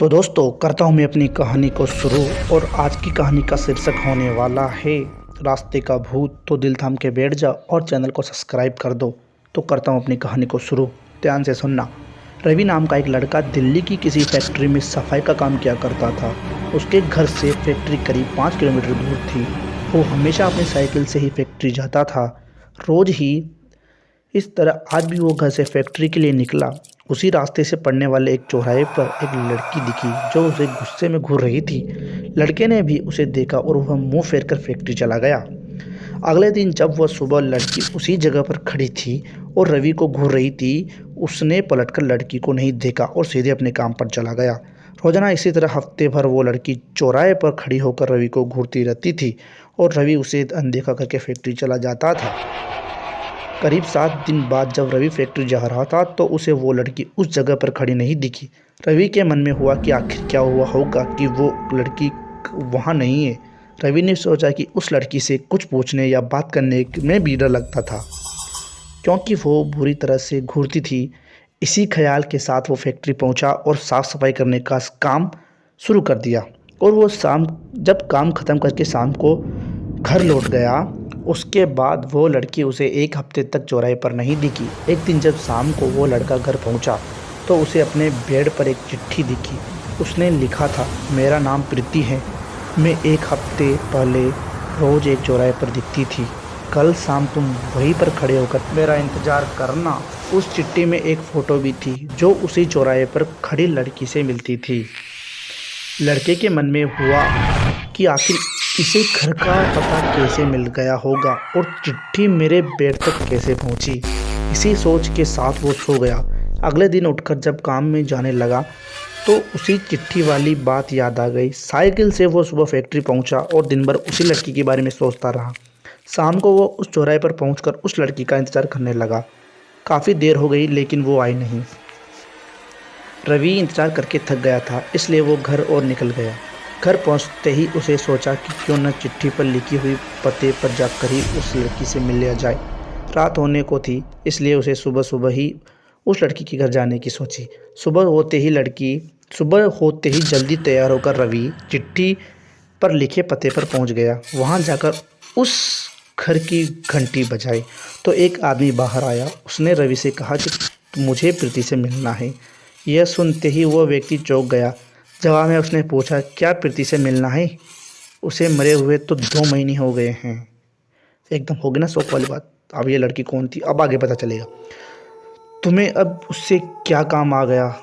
तो दोस्तों करता हूँ मैं अपनी कहानी को शुरू। और आज की कहानी का शीर्षक होने वाला है रास्ते का भूत। तो दिल थाम के बैठ जा और चैनल को सब्सक्राइब कर दो। तो करता हूँ अपनी कहानी को शुरू, ध्यान से सुनना। रवि नाम का एक लड़का दिल्ली की किसी फैक्ट्री में सफाई का काम किया करता था। उसके घर से फैक्ट्री करीब 5 किलोमीटर दूर थी। वो हमेशा अपनी साइकिल से ही फैक्ट्री जाता था, रोज़ ही। इस तरह आज भी वो घर से फैक्ट्री के लिए निकला। उसी रास्ते से पड़ने वाले एक चौराहे पर एक लड़की दिखी जो उसे गुस्से में घूर रही थी। लड़के ने भी उसे देखा और वह मुंह फेर कर फैक्ट्री चला गया। अगले दिन जब वह सुबह लड़की उसी जगह पर खड़ी थी और रवि को घूर रही थी, उसने पलटकर लड़की को नहीं देखा और सीधे अपने काम पर चला गया। रोजाना इसी तरह हफ्ते भर वो लड़की चौराहे पर खड़ी होकर रवि को घूरती रहती थी और रवि उसे अनदेखा करके फैक्ट्री चला जाता था। करीब 7 दिन बाद जब रवि फैक्ट्री जा रहा था तो उसे वो लड़की उस जगह पर खड़ी नहीं दिखी। रवि के मन में हुआ कि आखिर क्या हुआ होगा कि वो लड़की वहाँ नहीं है। रवि ने सोचा कि उस लड़की से कुछ पूछने या बात करने में भी डर लगता था, क्योंकि वो बुरी तरह से घूरती थी। इसी ख्याल के साथ वो फैक्ट्री पहुंचा और साफ़ सफाई करने का काम शुरू कर दिया। और वो जब काम ख़त्म करके शाम को घर लौट गया, उसके बाद वो लड़की उसे 1 हफ्ते तक चौराहे पर नहीं दिखी। एक दिन जब शाम को वो लड़का घर पहुंचा तो उसे अपने बेड पर एक चिट्ठी दिखी। उसने लिखा था, मेरा नाम प्रीति है, मैं 1 हफ्ते पहले रोज़ एक चौराहे पर दिखती थी। कल शाम तुम वहीं पर खड़े होकर मेरा इंतज़ार करना। उस चिट्ठी में एक फ़ोटो भी थी जो उसी चौराहे पर खड़ी लड़की से मिलती थी। लड़के के मन में हुआ कि आखिर इसे घर का पता कैसे मिल गया होगा और चिट्ठी मेरे बेड तक कैसे पहुंची। इसी सोच के साथ वो सो गया। अगले दिन उठकर जब काम में जाने लगा तो उसी चिट्ठी वाली बात याद आ गई। साइकिल से वो सुबह फैक्ट्री पहुंचा और दिन भर उसी लड़की के बारे में सोचता रहा। शाम को वो उस चौराहे पर पहुंचकर उस लड़की का इंतज़ार करने लगा। काफ़ी देर हो गई लेकिन वो आई नहीं। रवि इंतज़ार करके थक गया था, इसलिए वो घर और निकल गया। घर पहुंचते ही उसे सोचा कि क्यों न चिट्ठी पर लिखी हुई पते पर जाकर ही उस लड़की से मिल लिया जाए। रात होने को थी, इसलिए उसे सुबह सुबह ही उस लड़की के घर जाने की सोची। सुबह होते ही जल्दी तैयार होकर रवि चिट्ठी पर लिखे पते पर पहुंच गया। वहां जाकर उस घर की घंटी बजाई तो एक आदमी बाहर आया। उसने रवि से कहा कि मुझे प्रीति से मिलना है। यह सुनते ही वह व्यक्ति चौंक गया। जवाब में उसने पूछा, क्या प्रीति से मिलना है? उसे मरे हुए तो 2 महीने हो गए हैं। एकदम हो गई ना शौक वाली बात। अब ये लड़की कौन थी अब आगे पता चलेगा। तुम्हें अब उससे क्या काम आ गया?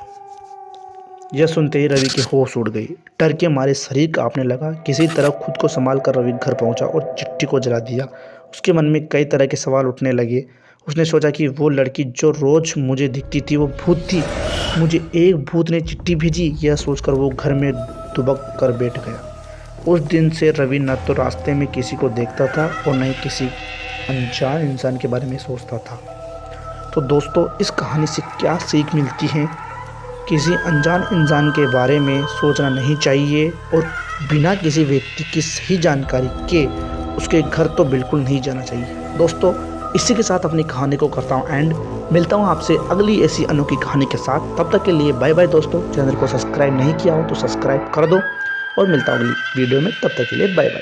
यह सुनते ही रवि की होश उड़ गई। डर के मारे शरीर कांपने लगा। किसी तरह खुद को संभाल कर रवि घर पहुंचा और चिट्ठी को जला दिया। उसके मन में कई तरह के सवाल उठने लगे। उसने सोचा कि वो लड़की जो रोज़ मुझे दिखती थी वो भूत थी। मुझे एक भूत ने चिट्ठी भेजी। यह सोचकर वो घर में दुबक कर बैठ गया। उस दिन से रवि न तो रास्ते में किसी को देखता था और न ही किसी अनजान इंसान के बारे में सोचता था। तो दोस्तों इस कहानी से क्या सीख मिलती है? किसी अनजान इंसान के बारे में सोचना नहीं चाहिए और बिना किसी व्यक्ति की सही जानकारी के उसके घर तो बिल्कुल नहीं जाना चाहिए। दोस्तों इसी के साथ अपनी कहानी को करता हूँ एंड। मिलता हूँ आपसे अगली ऐसी अनोखी कहानी के साथ। तब तक के लिए बाय बाय दोस्तों। चैनल को सब्सक्राइब नहीं किया हो तो सब्सक्राइब कर दो और मिलता हूँ अगली वीडियो में। तब तक के लिए बाय बाय।